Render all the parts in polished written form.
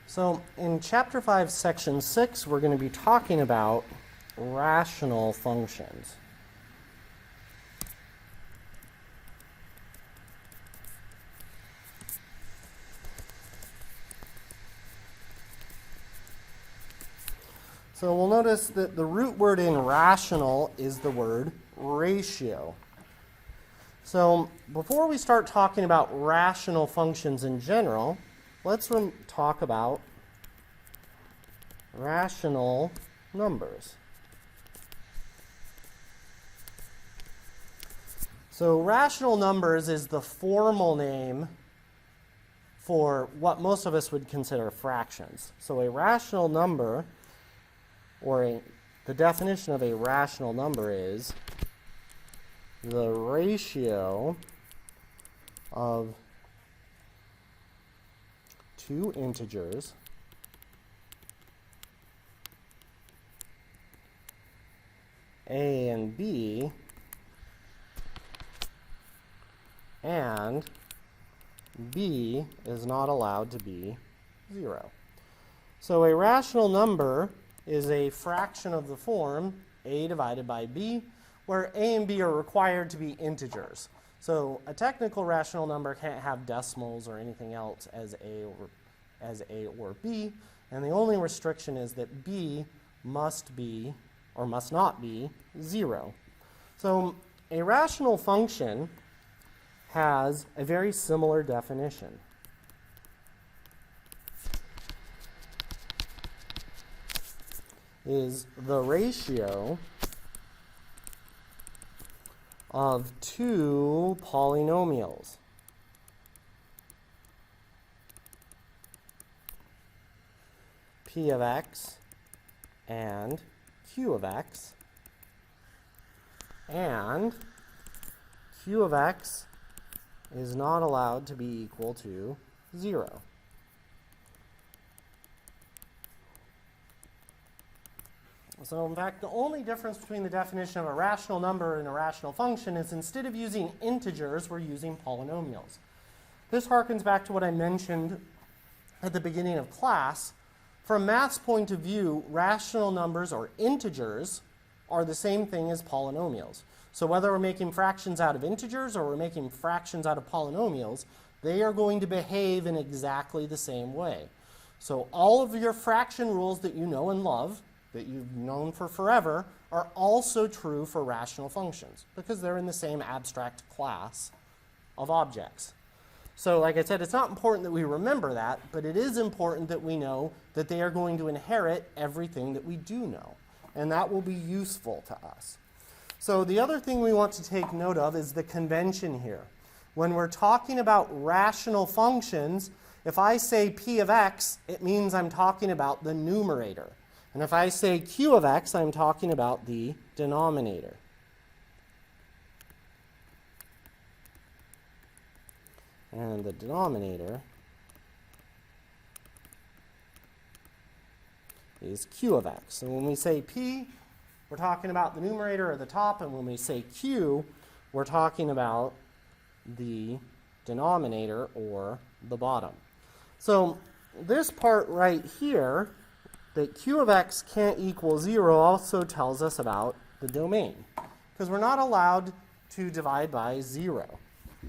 So in Chapter 5, Section 6, we're going to be talking about rational functions. So we'll notice that the root word in rational is the word ratio. So before we start talking about rational functions in general, let's talk about rational numbers. So rational numbers is the formal name for what most of us would consider fractions. So a rational number, the definition of a rational number is the ratio of two integers a and b, and b is not allowed to be 0. So a rational number is a fraction of the form a divided by b, where a and b are required to be integers. So a technical rational number can't have decimals or anything else as a or b, and the only restriction is that b must be or must not be 0. So a rational function has a very similar definition. Is the ratio of two polynomials. P of x and q of x, and q of x is not allowed to be equal to 0. So in fact, the only difference between the definition of a rational number and a rational function is instead of using integers, we're using polynomials. This harkens back to what I mentioned at the beginning of class. From math's point of view, rational numbers or integers are the same thing as polynomials. So whether we're making fractions out of integers or we're making fractions out of polynomials, they are going to behave in exactly the same way. So all of your fraction rules that you know and love, that you've known for forever, are also true for rational functions because they're in the same abstract class of objects. So like I said, it's not important that we remember that, but it is important that we know that they are going to inherit everything that we do know, and that will be useful to us. So the other thing we want to take note of is the convention here. When we're talking about rational functions, if I say p of x, it means I'm talking about the numerator. And if I say q of x, I'm talking about the denominator. And the denominator is q of x. So when we say p, we're talking about the numerator at the top, and when we say q, we're talking about the denominator or the bottom. So this part right here, that q of x can't equal 0, also tells us about the domain, because we're not allowed to divide by 0.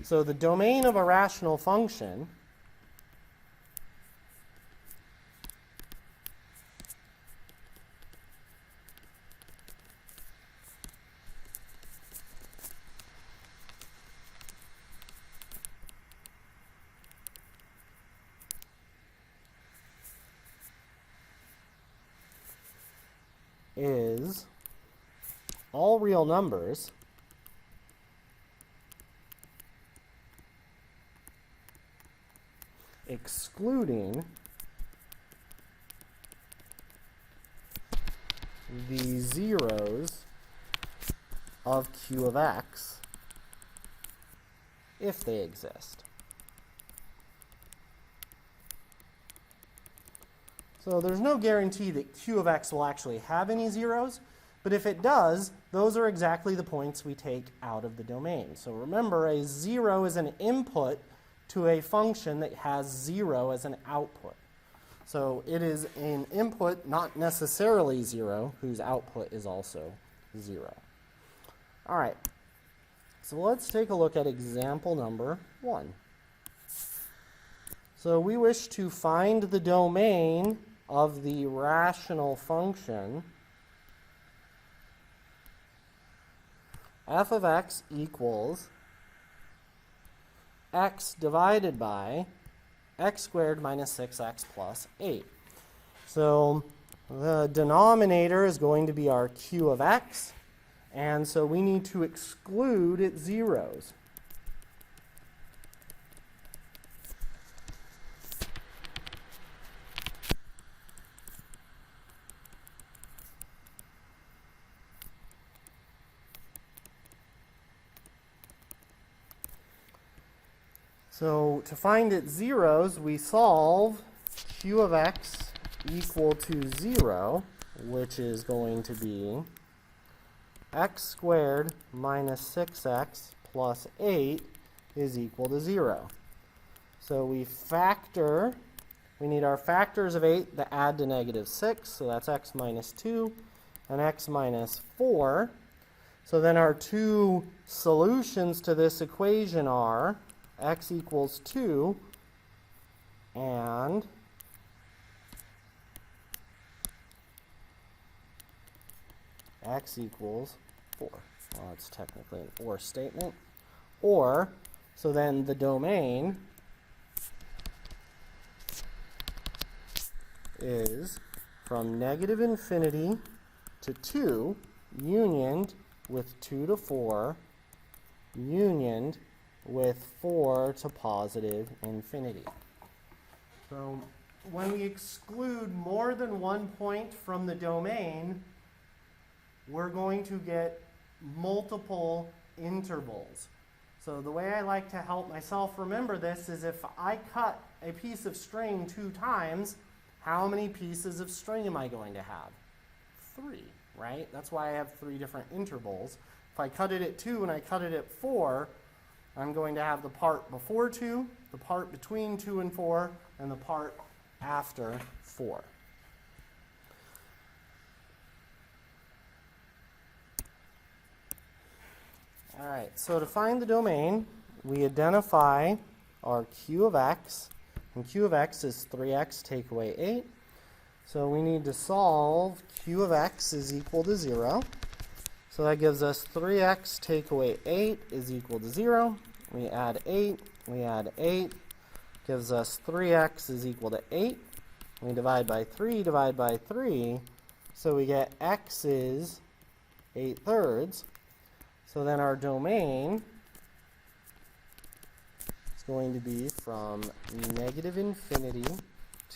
So the domain of a rational function is all real numbers excluding the zeros of q of x if they exist. So there's no guarantee that q of x will actually have any zeros, but if it does, those are exactly the points we take out of the domain. So remember, a 0 is an input to a function that has 0 as an output. So it is an input, not necessarily 0, whose output is also 0. All right, so let's take a look at example number 1. So we wish to find the domain of the rational function f of x equals x divided by x squared minus 6x plus 8. So the denominator is going to be our q of x, and so we need to exclude its zeros. So to find its zeros, we solve q of x equal to 0, which is going to be x squared minus 6x plus 8 is equal to 0. So we need our factors of 8 that add to negative 6, so that's x minus 2 and x minus 4. So then our two solutions to this equation are x equals 2 and x equals 4. Well, it's technically an or statement. Or, so then the domain is from negative infinity to 2, unioned with 2 to 4, unioned with 4 to positive infinity. So when we exclude more than one point from the domain, we're going to get multiple intervals. So the way I like to help myself remember this is if I cut a piece of string 2 times, how many pieces of string am I going to have? 3, right? That's why I have 3 different intervals. If I cut it at 2 and I cut it at 4, I'm going to have the part before 2, the part between 2 and 4, and the part after 4. All right, so to find the domain, we identify our q of x, and q of x is 3x take away 8. So we need to solve q of x is equal to 0. So that gives us 3x take away 8 is equal to 0. We add 8, gives us 3x is equal to 8. We divide by 3, so we get x is 8/3. So then our domain is going to be from negative infinity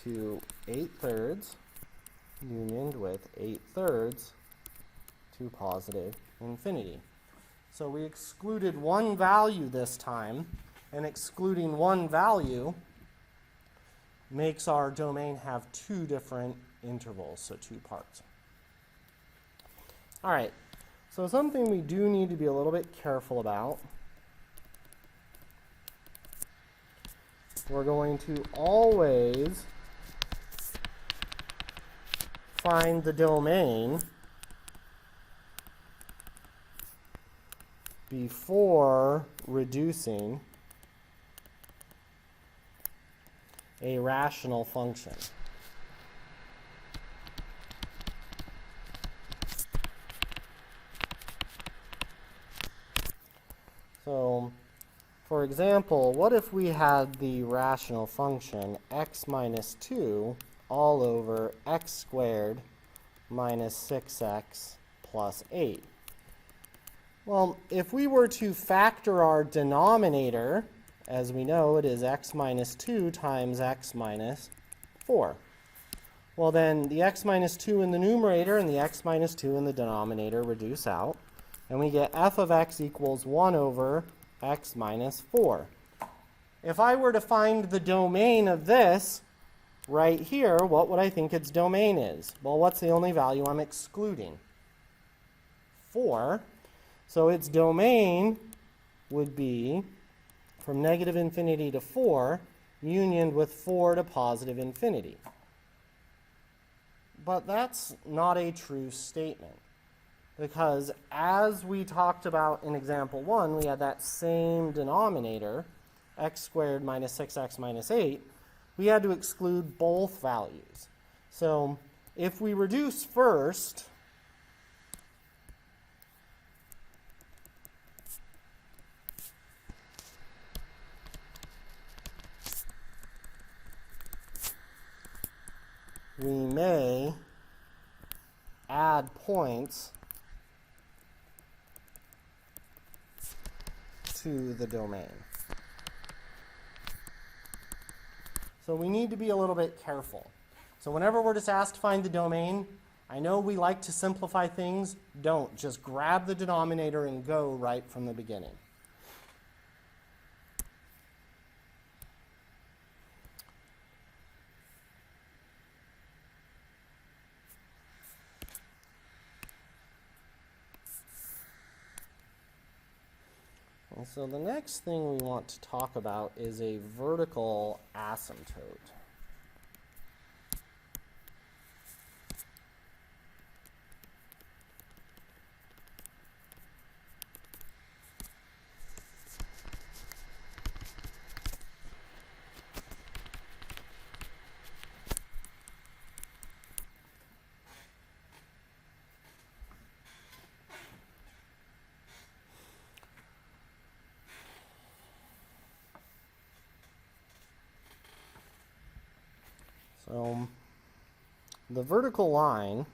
to 8/3, unioned with 8/3 to positive infinity. So we excluded one value this time, and excluding one value makes our domain have 2 different intervals, so 2 parts. All right, so something we do need to be a little bit careful about. We're going to always find the domain before reducing a rational function. So, for example, what if we had the rational function x minus 2 all over x squared minus 6x plus 8? Well, if we were to factor our denominator, as we know it is x minus 2 times x minus 4. Well then, the x minus 2 in the numerator and the x minus 2 in the denominator reduce out, and we get f of x equals 1 over x minus 4. If I were to find the domain of this right here, what would I think its domain is? Well, what's the only value I'm excluding? 4. So its domain would be from negative infinity to 4, unioned with 4 to positive infinity. But that's not a true statement, because as we talked about in example 1, we had that same denominator, x squared minus 6x minus 8. We had to exclude both values. So if we reduce first, we may add points to the domain. So we need to be a little bit careful. So whenever we're just asked to find the domain, I know we like to simplify things. Don't. Just grab the denominator and go right from the beginning. And so the next thing we want to talk about is a vertical asymptote. So the vertical line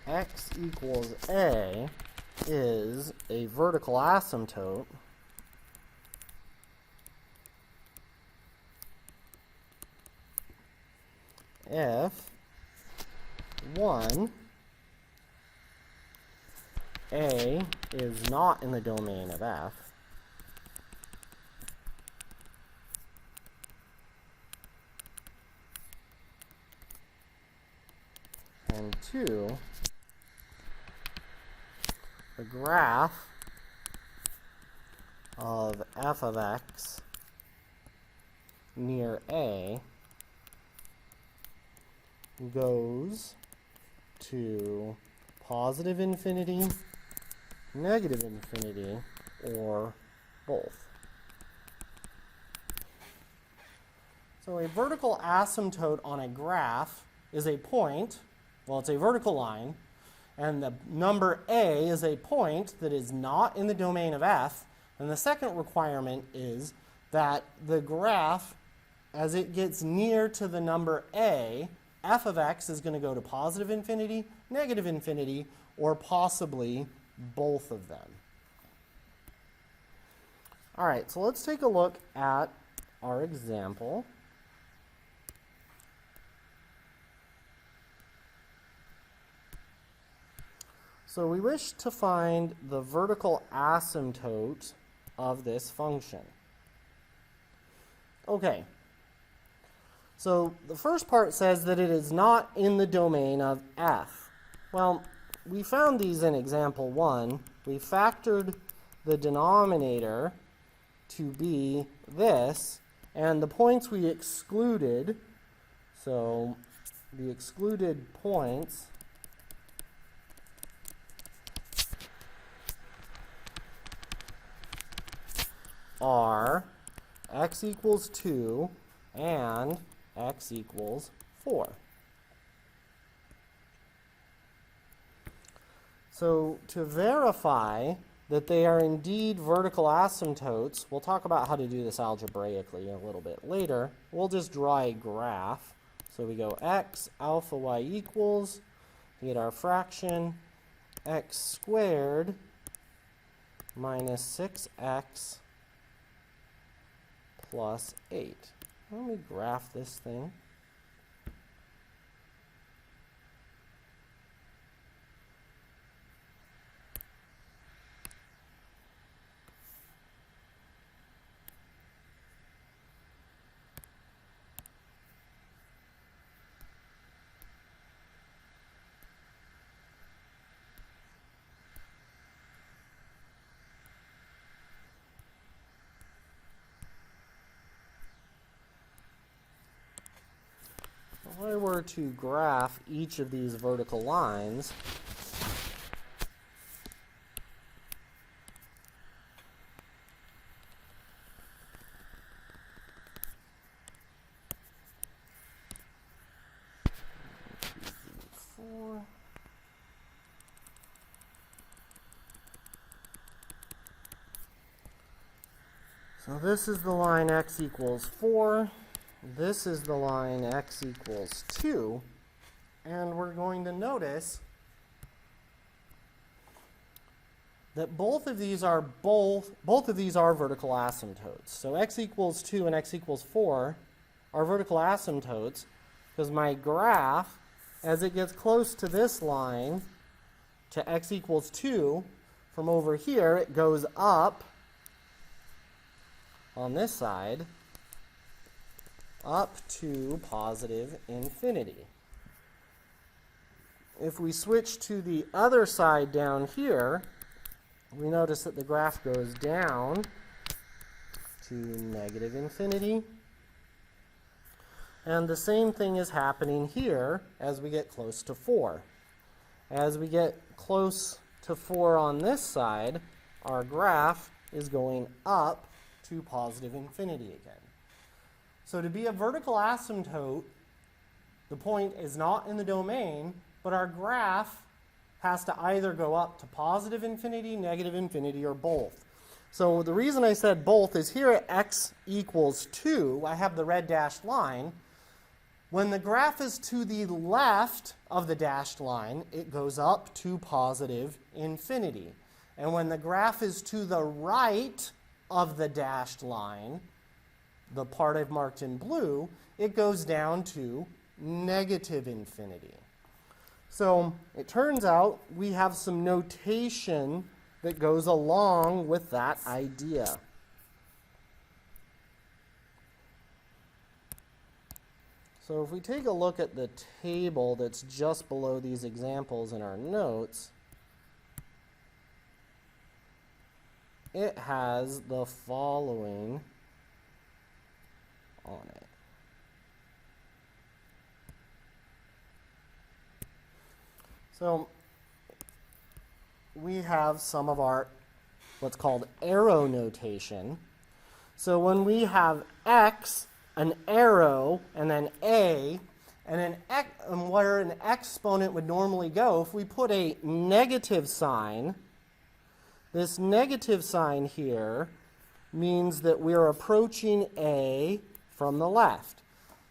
x equals a is a vertical asymptote if 1, a is not in the domain of f, and 2, the graph of f of x near a goes to positive infinity, negative infinity, or both. So a vertical asymptote on a graph is a point, well, it's a vertical line, and the number a is a point that is not in the domain of f, and the second requirement is that the graph, as it gets near to the number a, f of x is going to go to positive infinity, negative infinity, or possibly both of them. All right, so let's take a look at our example. So we wish to find the vertical asymptote of this function. Okay, so the first part says that it is not in the domain of f. Well, we found these in example 1. We factored the denominator to be this, and the points we excluded, so the excluded points are x equals 2 and x equals 4. So to verify that they are indeed vertical asymptotes, we'll talk about how to do this algebraically a little bit later. We'll just draw a graph. So we go x alpha y equals, we get our fraction, x squared minus 6x plus 8. Let me graph this thing. I were to graph each of these vertical lines, so this is the line x equals 4. This is the line x equals 2. And we're going to notice that both of these are vertical asymptotes. So x equals 2 and x equals 4 are vertical asymptotes because my graph, as it gets close to this line, to x equals 2, from over here, it goes up on this side, up to positive infinity. If we switch to the other side down here, we notice that the graph goes down to negative infinity. And the same thing is happening here as we get close to 4. As we get close to 4 on this side, our graph is going up to positive infinity again. So to be a vertical asymptote, the point is not in the domain, but our graph has to either go up to positive infinity, negative infinity, or both. So the reason I said both is here at x equals 2, I have the red dashed line. When the graph is to the left of the dashed line, it goes up to positive infinity. And when the graph is to the right of the dashed line, the part I've marked in blue, it goes down to negative infinity. So it turns out we have some notation that goes along with that idea. So if we take a look at the table that's just below these examples in our notes, it has the following on it. So we have some of our what's called arrow notation. So when we have x, an arrow, and then a, and where an exponent would normally go, if we put a negative sign, this negative sign here means that we're approaching a from the left.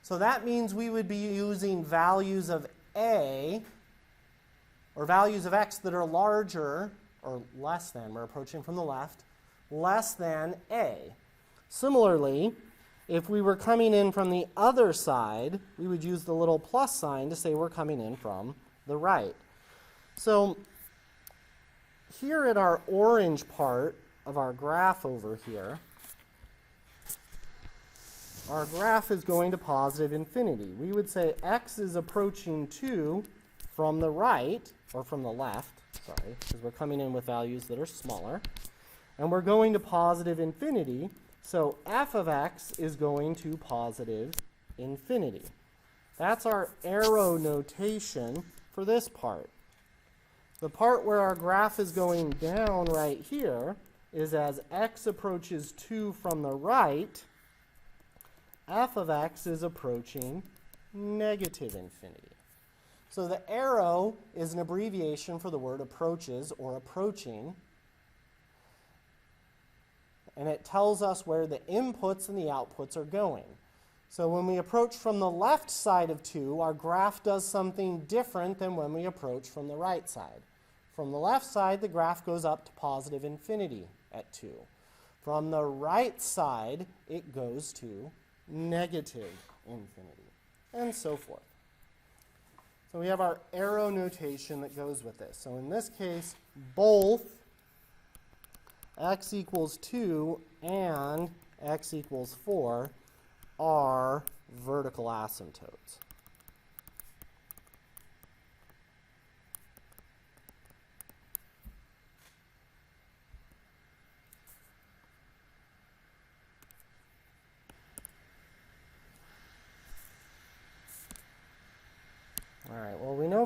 So that means we would be using values of a, or values of x that are larger, or less than, we're approaching from the left, less than a. Similarly, if we were coming in from the other side, we would use the little plus sign to say we're coming in from the right. So here at our orange part of our graph over here, our graph is going to positive infinity. We would say x is approaching 2 from the right, or from the left, sorry, because we're coming in with values that are smaller. And we're going to positive infinity, so f of x is going to positive infinity. That's our arrow notation for this part. The part where our graph is going down right here is as x approaches 2 from the right, f of x is approaching negative infinity. So the arrow is an abbreviation for the word approaches or approaching. And it tells us where the inputs and the outputs are going. So when we approach from the left side of 2, our graph does something different than when we approach from the right side. From the left side, the graph goes up to positive infinity at 2. From the right side, it goes to negative infinity, and so forth. So we have our arrow notation that goes with this. So in this case, both x equals 2 and x equals 4 are vertical asymptotes.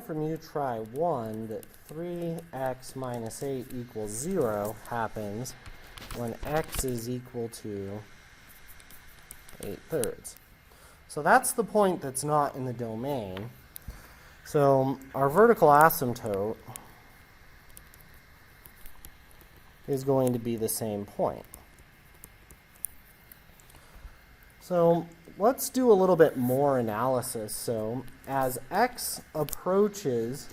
from you try 1 that 3x minus 8 equals 0 happens when x is equal to 8/3. So that's the point that's not in the domain. So our vertical asymptote is going to be the same point. So let's do a little bit more analysis. So as x approaches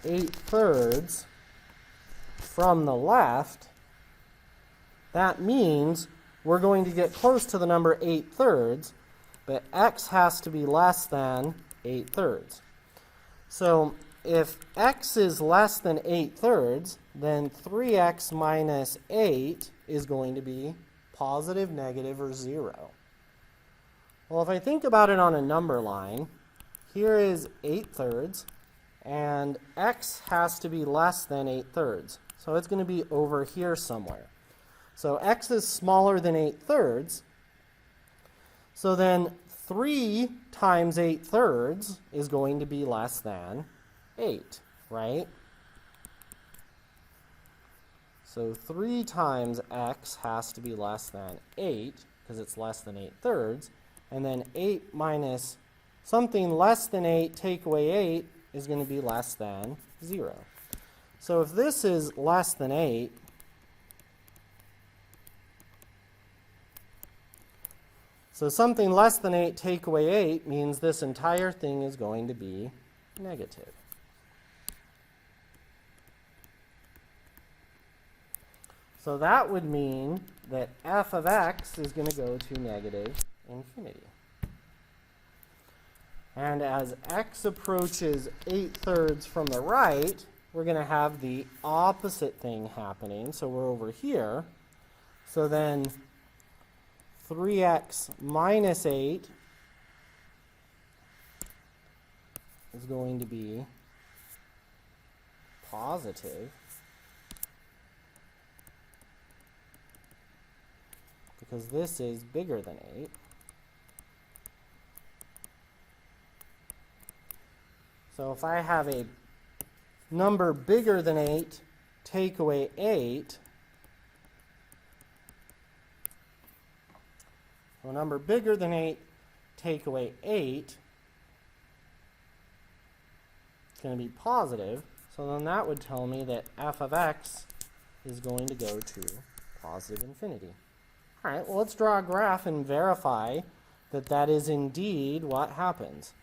8/3 from the left, that means we're going to get close to the number 8/3, but x has to be less than 8/3. So if x is less than 8/3, then 3x minus 8 is going to be positive, negative, or 0. Well, if I think about it on a number line, here is 8/3, and x has to be less than 8/3. So it's going to be over here somewhere. So x is smaller than 8/3. So then 3 times 8/3 is going to be less than 8, right? So 3 times x has to be less than 8, because it's less than 8/3. And then 8 minus something less than 8 take away 8 is going to be less than 0. So if this is less than 8, so something less than 8 take away 8 means this entire thing is going to be negative. So that would mean that f of x is going to go to negative infinity. And as x approaches 8/3 from the right, we're going to have the opposite thing happening. So we're over here. So then 3x minus 8 is going to be positive, because this is bigger than 8. So if I have a number bigger than 8 take away 8, so a number bigger than 8 take away 8 is going to be positive. So then that would tell me that f of x is going to go to positive infinity. All right, well, let's draw a graph and verify that that is indeed what happens.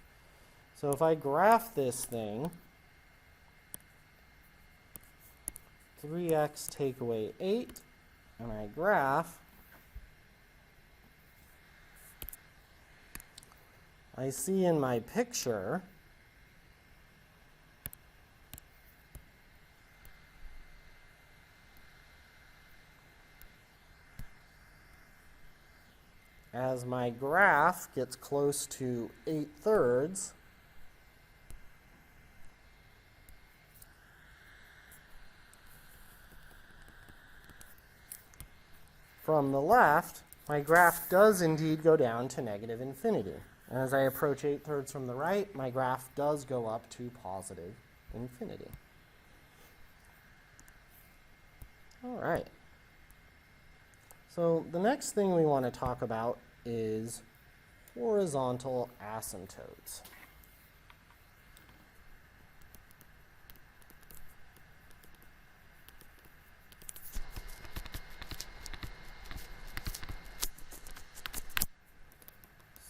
So if I graph this thing, 3x take away 8, and I graph, I see in my picture as my graph gets close to 8/3, from the left, my graph does indeed go down to negative infinity. And as I approach 8/3 from the right, my graph does go up to positive infinity. All right. So the next thing we want to talk about is horizontal asymptotes.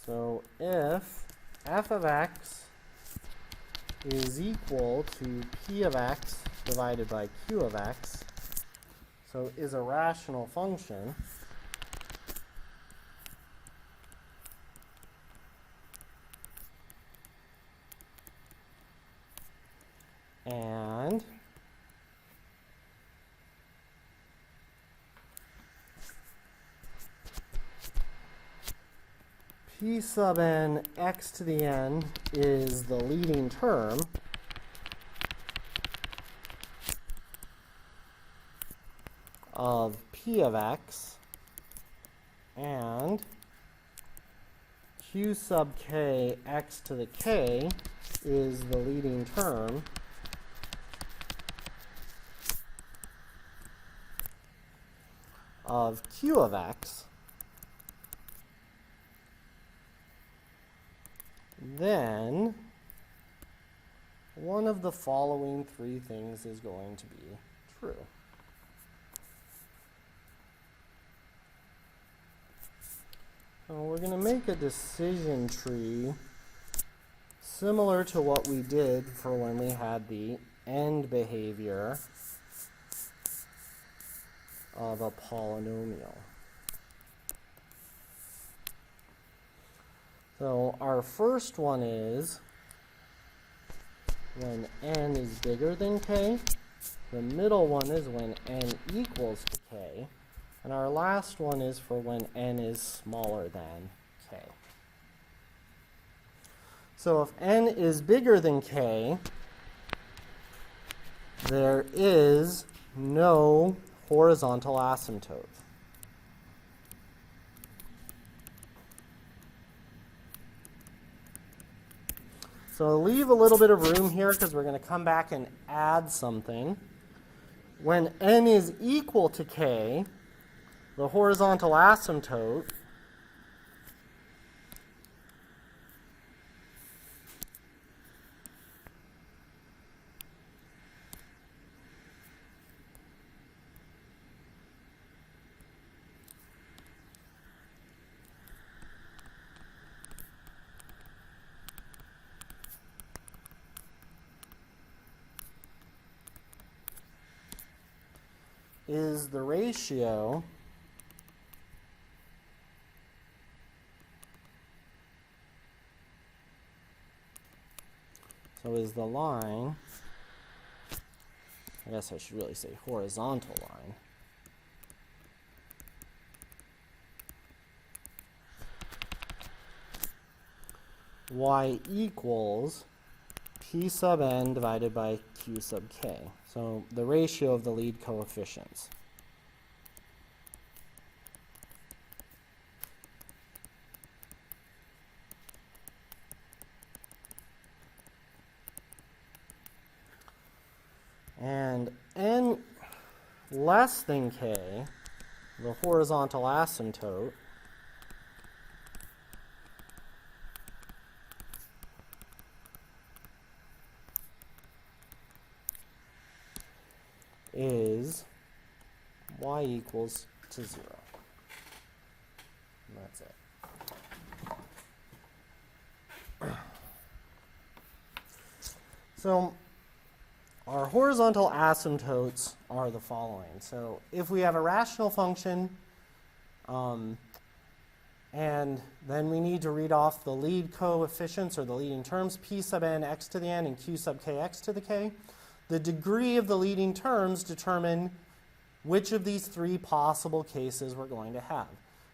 So if f of x is equal to p of x divided by q of x, so is a rational function, and p sub n x to the n is the leading term, of p of x, and q sub k x to the k is the leading term of Q of x, then one of the following three things is going to be true. So we're going to make a decision tree similar to what we did for when we had the end behavior of a polynomial. So our first one is when n is bigger than k. The middle one is when n equals to k. And our last one is for when n is smaller than k. So if n is bigger than k, there is no horizontal asymptote. So I'll leave a little bit of room here because we're going to come back and add something. When n is equal to k, the horizontal asymptote is the ratio so is the line, I guess I should really say horizontal line, y equals p sub n divided by q sub k. So the ratio of the lead coefficients. And n less than k, the horizontal asymptote, is y equals to 0. And that's it. So our horizontal asymptotes are the following. So if we have a rational function, and then we need to read off the lead coefficients or the leading terms, p sub n x to the n and q sub k x to the k, the degree of the leading terms determine which of these three possible cases we're going to have.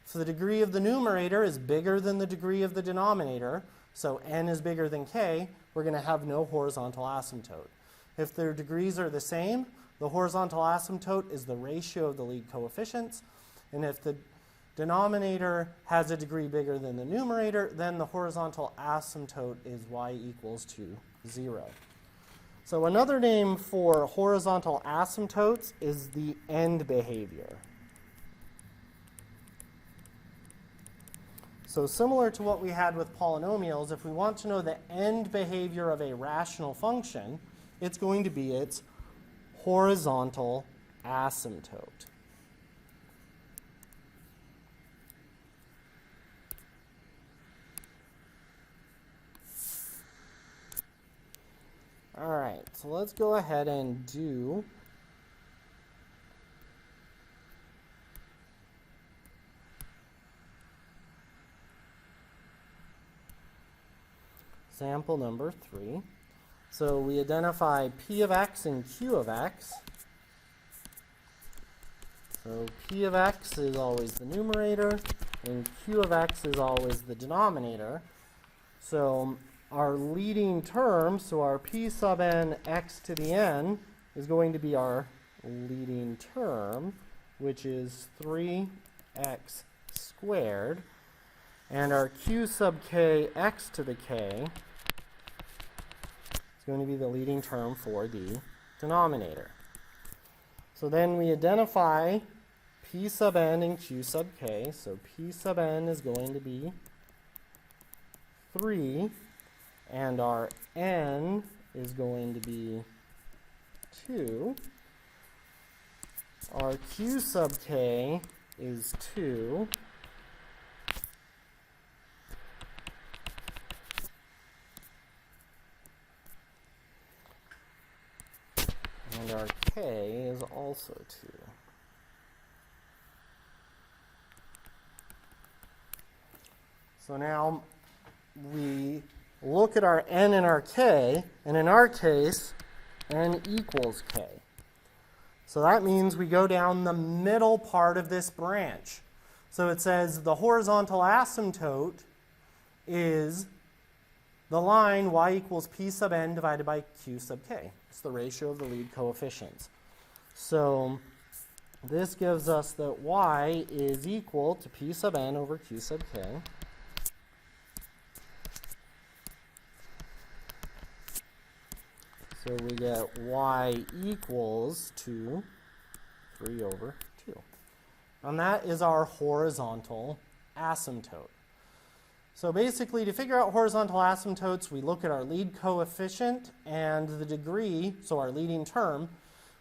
If the degree of the numerator is bigger than the degree of the denominator, so n is bigger than k, we're going to have no horizontal asymptote. If their degrees are the same, the horizontal asymptote is the ratio of the lead coefficients. And if the denominator has a degree bigger than the numerator, then the horizontal asymptote is y equals to 0. So another name for horizontal asymptotes is the end behavior. So similar to what we had with polynomials, if we want to know the end behavior of a rational function, it's going to be its horizontal asymptote. All right, so let's go ahead and do sample number 3. So we identify p of x and q of x. So p of x is always the numerator, and q of x is always the denominator. So our leading term, so our p sub n x to the n, is going to be our leading term, which is 3x squared. And our q sub k x to the k It's going to be the leading term for the denominator. So then we identify P sub n and Q sub k. So P sub n is going to be 3, and our n is going to be 2. Our Q sub k is 2. And our k is also 2. So now we look at our n and our k, and in our case, n equals k. So that means we go down the middle part of this branch. So it says the horizontal asymptote is the line y equals p sub n divided by q sub k. It's the ratio of the lead coefficients. So this gives us that y is equal to p sub n over q sub k. So we get y equals to 3 over 2. And that is our horizontal asymptote. So basically, to figure out horizontal asymptotes, we look at our lead coefficient and the degree, so our leading term.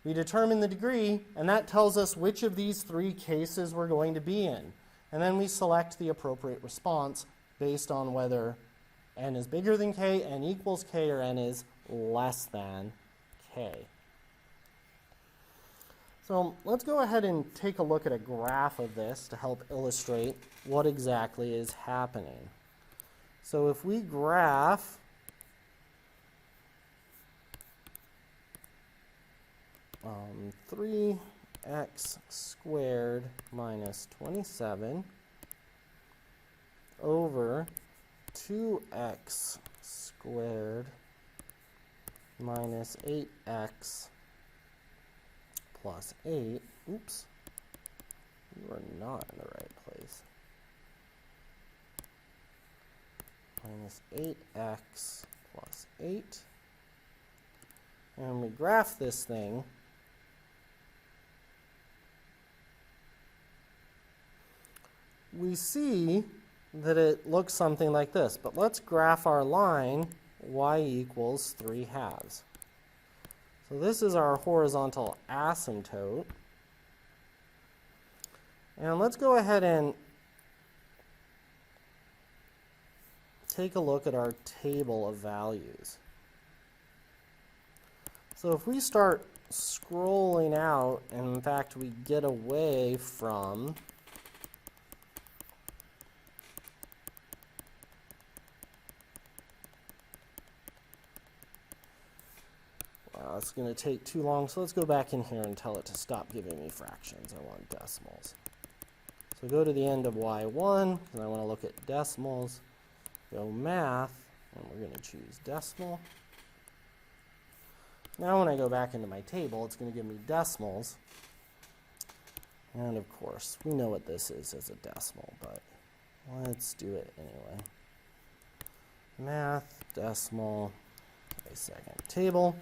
We determine the degree, and that tells us which of these 3 cases we're going to be in. And then we select the appropriate response based on whether n is bigger than k, n equals k, or n is less than k. So let's go ahead and take a look at a graph of this to help illustrate what exactly is happening. So if we graph um, 3x squared minus 27 over 2x squared minus 8x plus 8. Oops, you are not in the right place. Minus 8x plus 8. And we graph this thing. We see that it looks something like this, but let's graph our line y equals 3/2. So this is our horizontal asymptote. And let's go ahead and take a look at our table of values. So if we start scrolling out, and in fact we get away from it's going to take too long, so let's go back in here and tell it to stop giving me fractions. I want decimals. So go to the end of y1, and I want to look at decimals. Go math, and we're going to choose decimal. Now when I go back into my table, it's going to give me decimals. And of course, we know what this is as a decimal, but let's do it anyway. Math, decimal, a second table.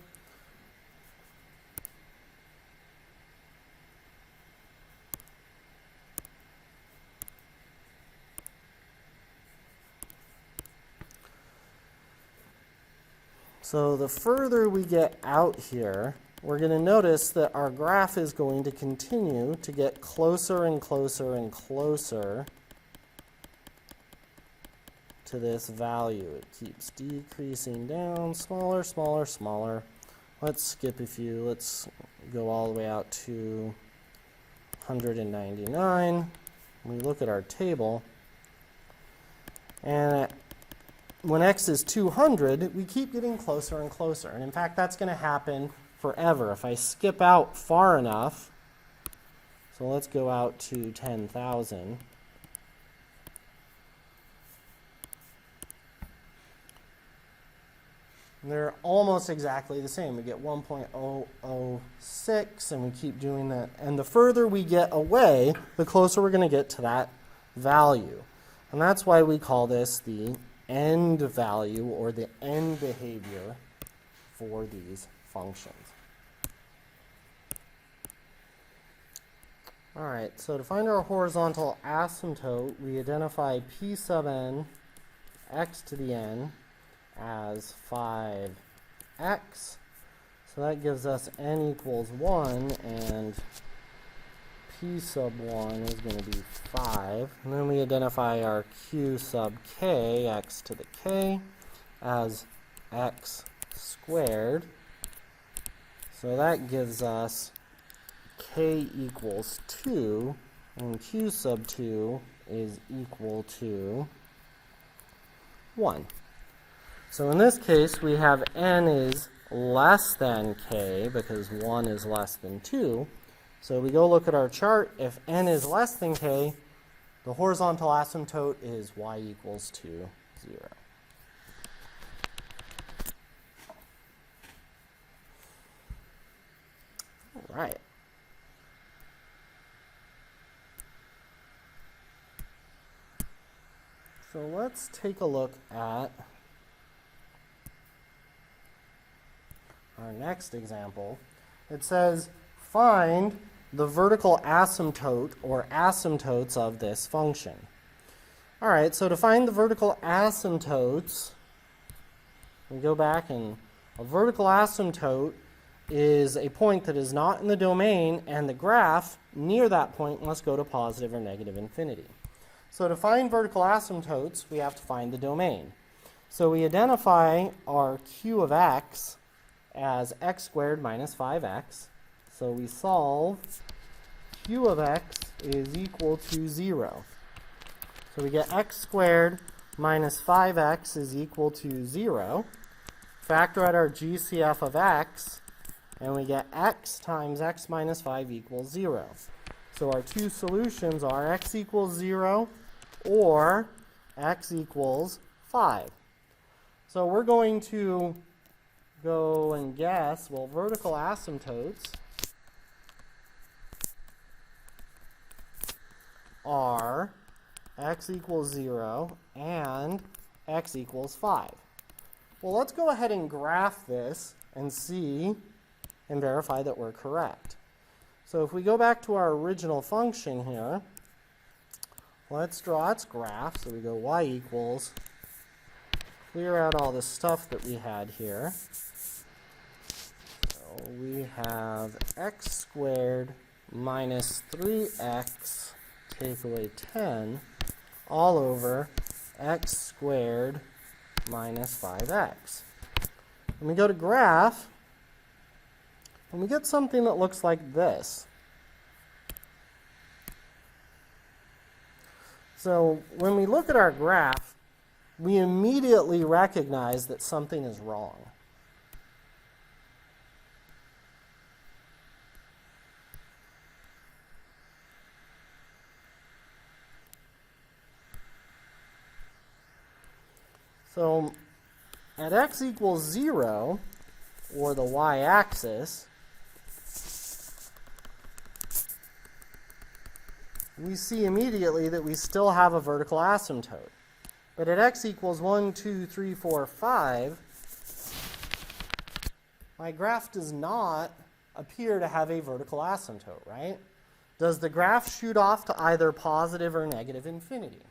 So the further we get out here, we're going to notice that our graph is going to continue to get closer and closer and closer to this value. It keeps decreasing down, smaller, smaller, smaller. Let's skip a few. Let's go all the way out to 199. We look at our table, and when x is 200, we keep getting closer and closer. And in fact, that's going to happen forever. If I skip out far enough, so let's go out to 10,000. They're almost exactly the same. We get 1.006, and we keep doing that. And the further we get away, the closer we're going to get to that value. And that's why we call this the end value, or the end behavior for these functions. All right, so to find our horizontal asymptote, we identify p sub n x to the n as 5x. So that gives us n equals 1, and p sub 1 is going to be 5. And then we identify our q sub k, x to the k, as x squared. So that gives us k equals 2, and q sub 2 is equal to 1. So in this case, we have n is less than k because 1 is less than 2. So we go look at our chart. If n is less than k, the horizontal asymptote is y equals to 0. All right. So let's take a look at our next example. It says, find the vertical asymptote or asymptotes of this function. All right, so to find the vertical asymptotes, we go back, and a vertical asymptote is a point that is not in the domain, and the graph near that point must go to positive or negative infinity. So to find vertical asymptotes, we have to find the domain. So we identify our q of x as x squared minus 5x. So we solve q of x is equal to 0. So we get x squared minus 5x is equal to 0. Factor out our GCF of x, and we get x times x minus 5 equals 0. So our two solutions are x equals 0 or x equals 5. So we're going to go and guess, well, vertical asymptotes are x equals 0 and x equals 5. Well, let's go ahead and graph this and see and verify that we're correct. So if we go back to our original function here, let's draw its graph. So we go y equals, clear out all the stuff that we had here. So we have x squared minus 3x, take away 10, all over x squared minus 5x. And we go to graph, and we get something that looks like this. So when we look at our graph, we immediately recognize that something is wrong. So at x equals 0, or the y-axis, we see immediately that we still have a vertical asymptote. But at x equals 1, 2, 3, 4, 5, my graph does not appear to have a vertical asymptote, right? Does the graph shoot off to either positive or negative infinity?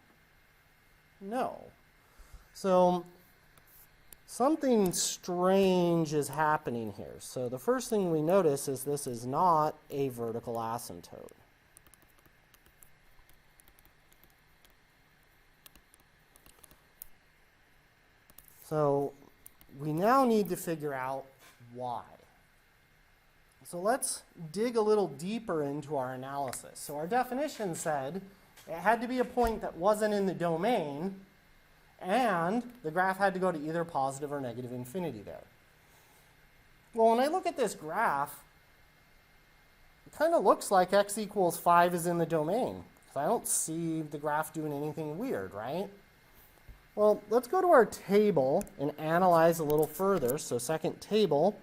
No. So something strange is happening here. So the first thing we notice is this is not a vertical asymptote. So we now need to figure out why. So let's dig a little deeper into our analysis. So our definition said it had to be a point that wasn't in the domain, and the graph had to go to either positive or negative infinity there. Well, when I look at this graph, it kind of looks like x equals 5 is in the domain. So I don't see the graph doing anything weird, right? Well, let's go to our table and analyze a little further. So second table,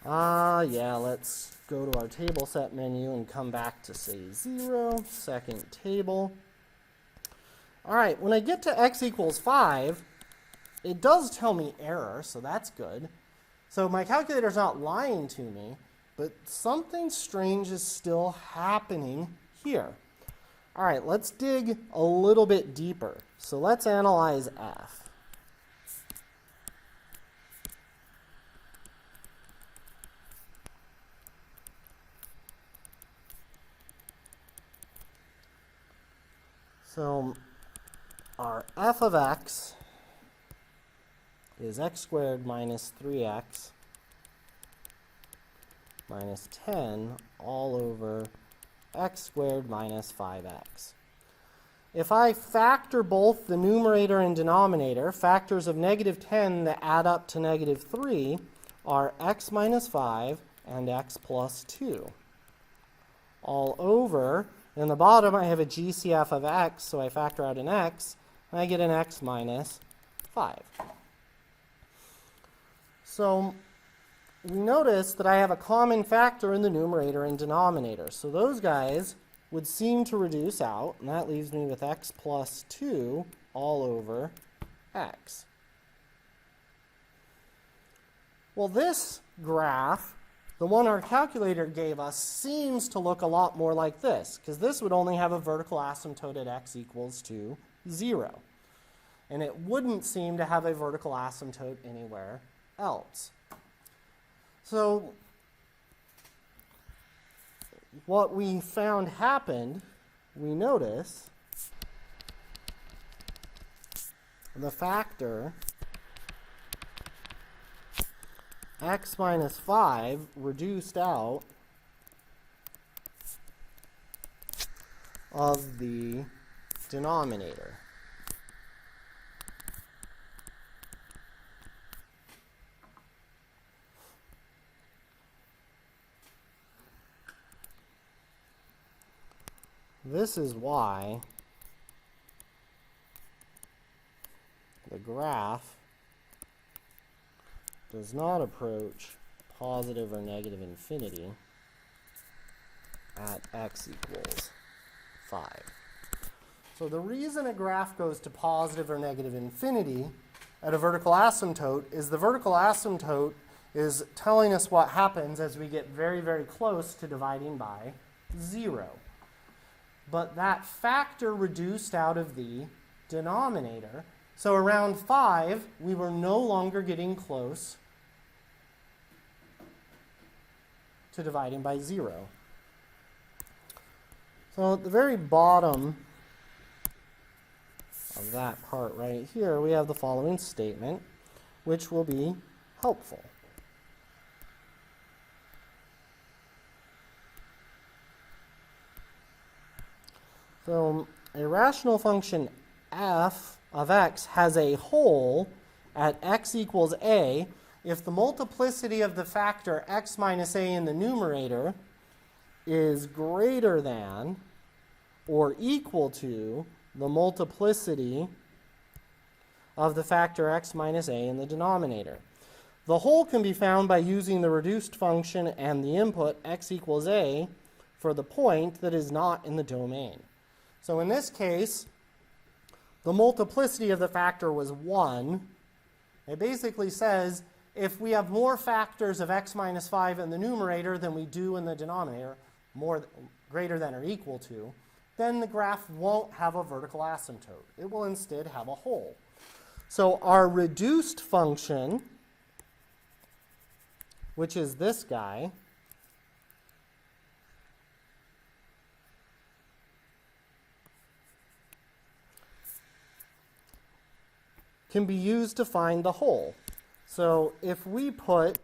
let's go to our table set menu and come back to say 0, second table. All right, when I get to x equals 5, it does tell me error, so that's good. So my calculator's not lying to me, but something strange is still happening here. All right, let's dig a little bit deeper. So let's analyze f. So our f of x is x squared minus 3x minus 10 all over x squared minus 5x. If I factor both the numerator and denominator, factors of negative 10 that add up to negative 3 are x minus 5 and x plus 2. All over, in the bottom I have a GCF of x, so I factor out an x, and I get an x minus 5. So we notice that I have a common factor in the numerator and denominator. So those guys would seem to reduce out, and that leaves me with x plus 2 all over x. Well, this graph, the one our calculator gave us, seems to look a lot more like this, because this would only have a vertical asymptote at x equals to 0. And it wouldn't seem to have a vertical asymptote anywhere else. So what we found happened, we notice the factor x minus 5 reduced out of the denominator. This is why the graph does not approach positive or negative infinity at x equals 5. So the reason a graph goes to positive or negative infinity at a vertical asymptote is the vertical asymptote is telling us what happens as we get very, very close to dividing by 0. But that factor reduced out of the denominator. So around 5, we were no longer getting close to dividing by 0. So at the very bottom of that part right here, we have the following statement, which will be helpful. So a rational function f of x has a whole at x equals a if the multiplicity of the factor x minus a in the numerator is greater than or equal to the multiplicity of the factor x minus a in the denominator. The whole can be found by using the reduced function and the input x equals a for the point that is not in the domain. So in this case, the multiplicity of the factor was 1. It basically says if we have more factors of x minus 5 in the numerator than we do in the denominator, greater than or equal to, then the graph won't have a vertical asymptote. It will instead have a whole. So our reduced function, which is this guy, can be used to find the whole. So if we put,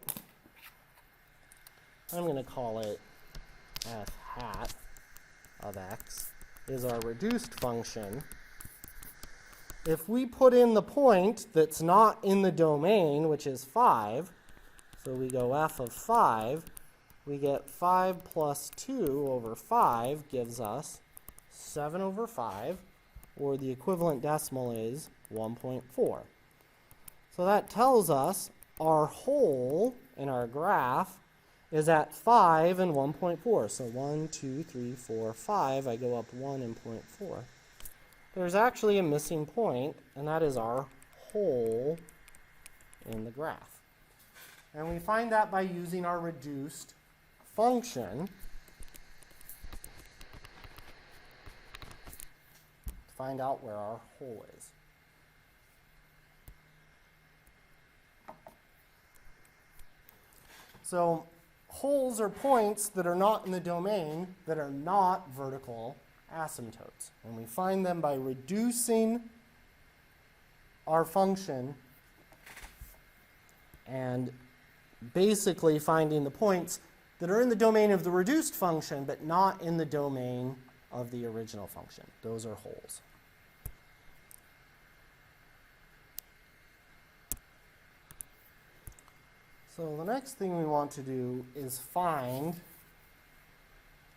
I'm going to call it f hat of x, is our reduced function. If we put in the point that's not in the domain, which is 5, so we go f of 5, we get 5 plus 2 over 5 gives us 7 over 5, or the equivalent decimal is 1.4. So that tells us our whole in our graph is at 5 and 1.4. So 1, 2, 3, 4, 5. I go up 1 and 0.4. There's actually a missing point, and that is our whole in the graph. And we find that by using our reduced function to find out where our hole is. So holes are points that are not in the domain that are not vertical asymptotes. And we find them by reducing our function and basically finding the points that are in the domain of the reduced function but not in the domain of the original function. Those are holes. So the next thing we want to do is find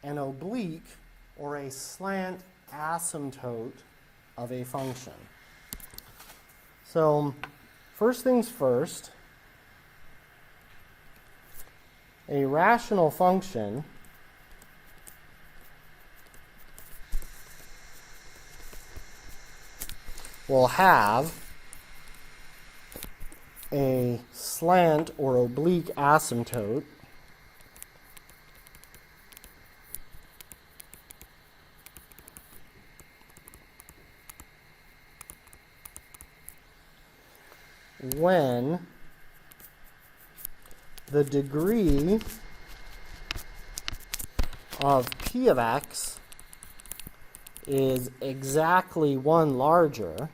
an oblique or a slant asymptote of a function. So first things first, a rational function will have a slant or oblique asymptote when the degree of p of x is exactly 1 larger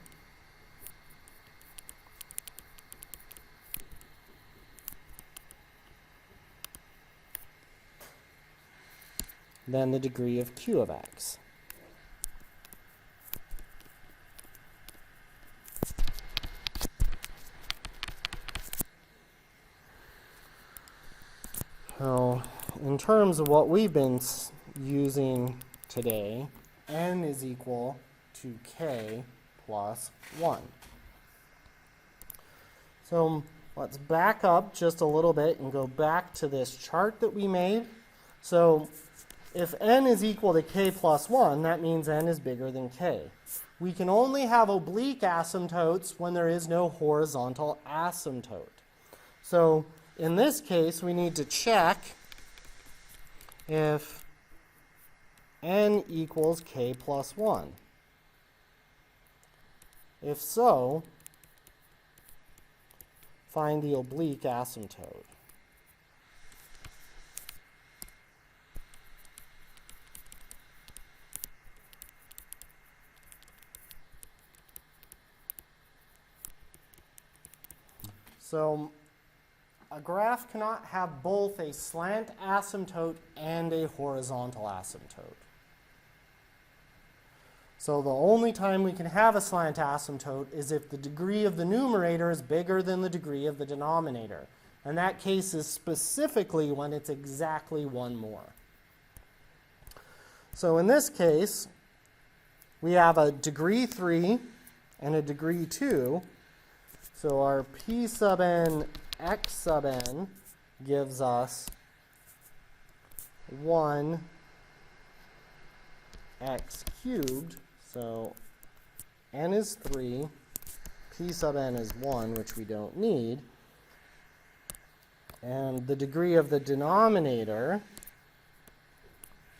than the degree of q of x. So, in terms of what we've been using today, n is equal to k plus 1. So, let's back up just a little bit and go back to this chart that we made. So, if n is equal to k plus 1, that means n is bigger than k. We can only have oblique asymptotes when there is no horizontal asymptote. So in this case, we need to check if n equals k plus 1. If so, find the oblique asymptote. So a graph cannot have both a slant asymptote and a horizontal asymptote. So the only time we can have a slant asymptote is if the degree of the numerator is bigger than the degree of the denominator. And that case is specifically when it's exactly 1 more. So in this case, we have a degree 3 and a degree 2. So our p sub n x sub n gives us 1 x cubed. So n is 3, p sub n is 1, which we don't need. And the degree of the denominator,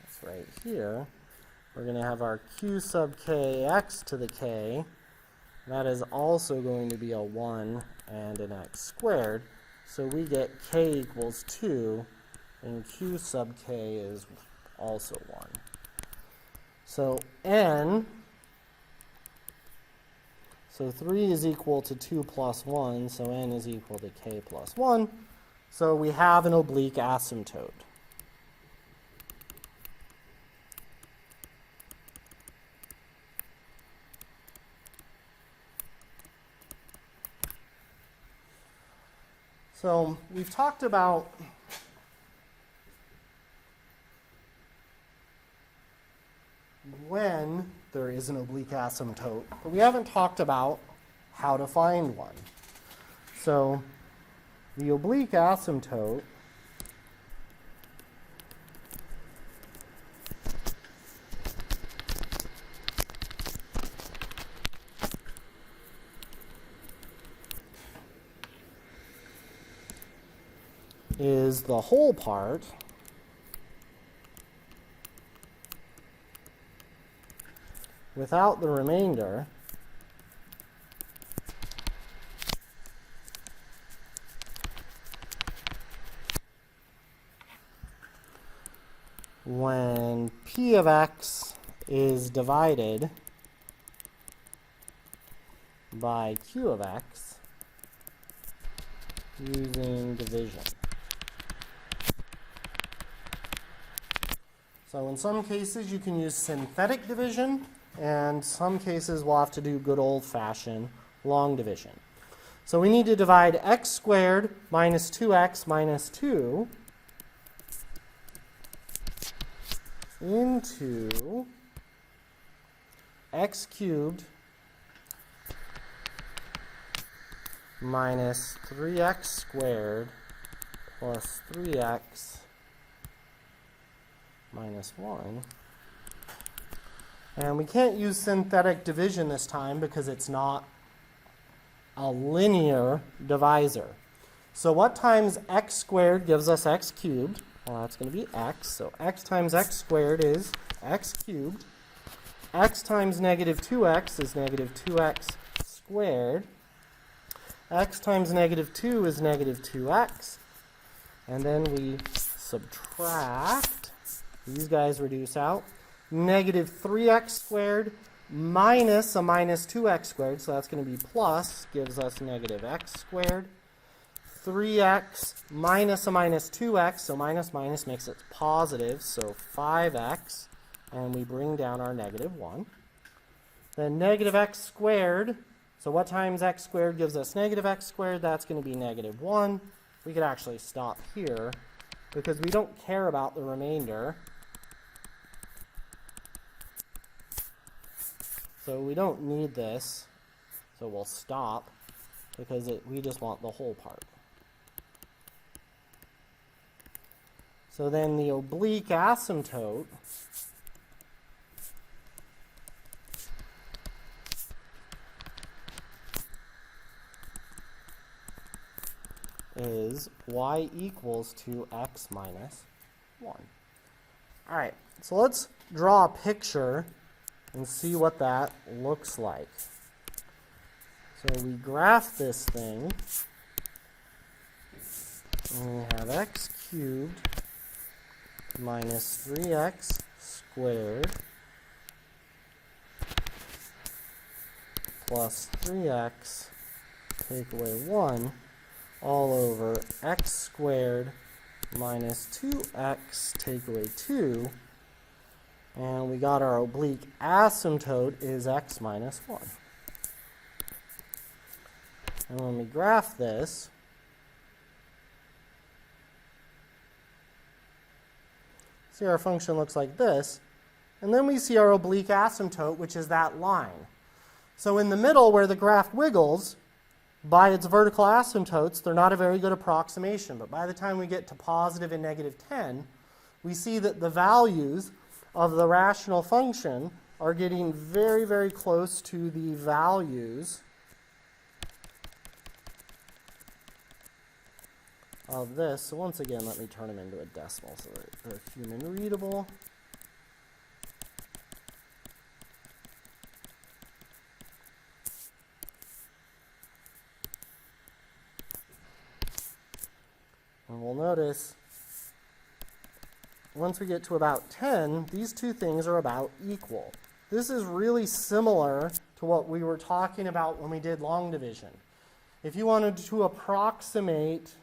that's right here, we're going to have our q sub k x to the k. That is also going to be a 1 and an x squared. So we get k equals 2, and q sub k is also 1. So n, so 3 is equal to 2 plus 1, so n is equal to k plus 1. So we have an oblique asymptote. So we've talked about when there is an oblique asymptote, but we haven't talked about how to find one. So the oblique asymptote is the whole part without the remainder when p of x is divided by q of x using division. So in some cases you can use synthetic division, and some cases we'll have to do good old-fashioned long division. So we need to divide x squared minus 2x minus 2 into x cubed minus 3x squared plus 3x minus 1. And we can't use synthetic division this time because it's not a linear divisor. So what times x squared gives us x cubed? Well, that's going to be x. So x times x squared is x cubed. X times negative 2x is negative 2x squared. X times negative 2 is negative 2x. And then we subtract. These guys reduce out. Negative 3x squared minus a minus 2x squared. So that's going to be plus, gives us negative x squared. 3x minus a minus 2x. So minus minus makes it positive. So 5x. And we bring down our negative 1. Then negative x squared. So what times x squared gives us negative x squared? That's going to be negative 1. We could actually stop here because we don't care about the remainder. So we don't need this. So we'll stop because we just want the whole part. So then the oblique asymptote is y equals to x minus 1. All right, so let's draw a picture and see what that looks like. So we graph this thing, and we have x cubed minus 3x squared plus 3x take away 1 all over x squared minus 2x take away 2, and we got our oblique asymptote is x minus 1. And when we graph this, see our function looks like this, and then we see our oblique asymptote, which is that line. So in the middle where the graph wiggles, by its vertical asymptotes, they're not a very good approximation, but by the time we get to positive and negative 10, we see that the values of the rational function are getting very, very close to the values of this. So once again, let me turn them into a decimal so that they're human readable. And we'll notice once we get to about 10, these two things are about equal. This is really similar to what we were talking about when we did long division. If you wanted to approximate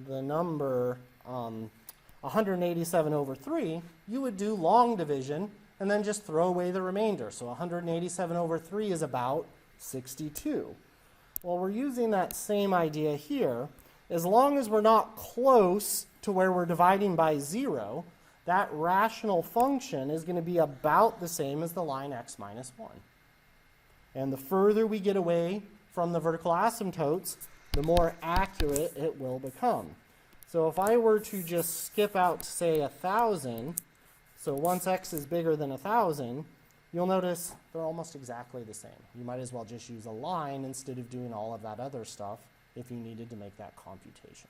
the number 187 over 3, you would do long division and then just throw away the remainder. So 187 over 3 is about 62. Well, we're using that same idea here. As long as we're not close to where we're dividing by 0, that rational function is going to be about the same as the line x minus 1. And the further we get away from the vertical asymptotes, the more accurate it will become. So if I were to just skip out to say 1,000, so once x is bigger than 1,000, you'll notice they're almost exactly the same. You might as well just use a line instead of doing all of that other stuff if you needed to make that computation.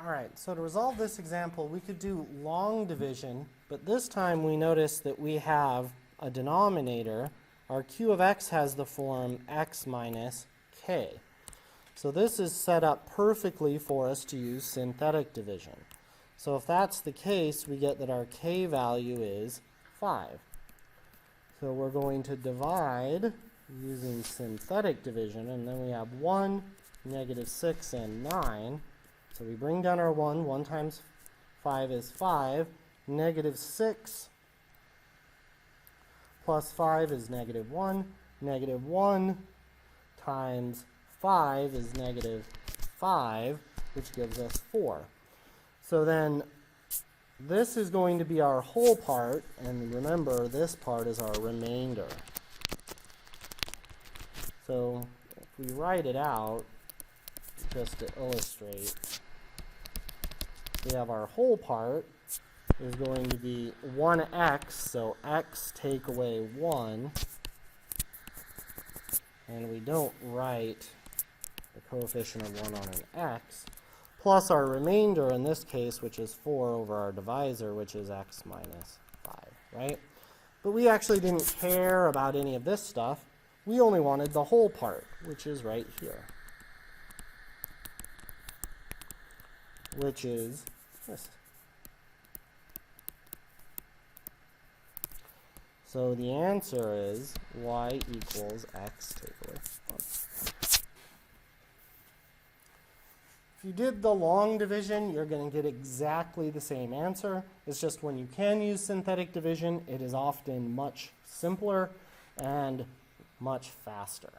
All right, so to resolve this example, we could do long division, but this time we notice that we have a denominator. Our q of x has the form x minus k. So this is set up perfectly for us to use synthetic division. So if that's the case, we get that our k value is 5. So we're going to divide using synthetic division, and then we have 1, -6, and 9. So we bring down our 1. 1 times 5 is 5. -6 plus 5 is -1. -1 times 5 is -5, which gives us 4. So then this is going to be our whole part, and remember, this part is our remainder. So if we write it out, just to illustrate, we have our whole part is going to be 1x, so x take away 1, and we don't write the coefficient of 1 on an x, plus our remainder in this case, which is 4 over our divisor, which is x minus 5, right? But we actually didn't care about any of this stuff. We only wanted the whole part, which is right here, which is this. So the answer is y equals x take away 1. If you did the long division, you're going to get exactly the same answer. It's just when you can use synthetic division, it is often much simpler and much faster.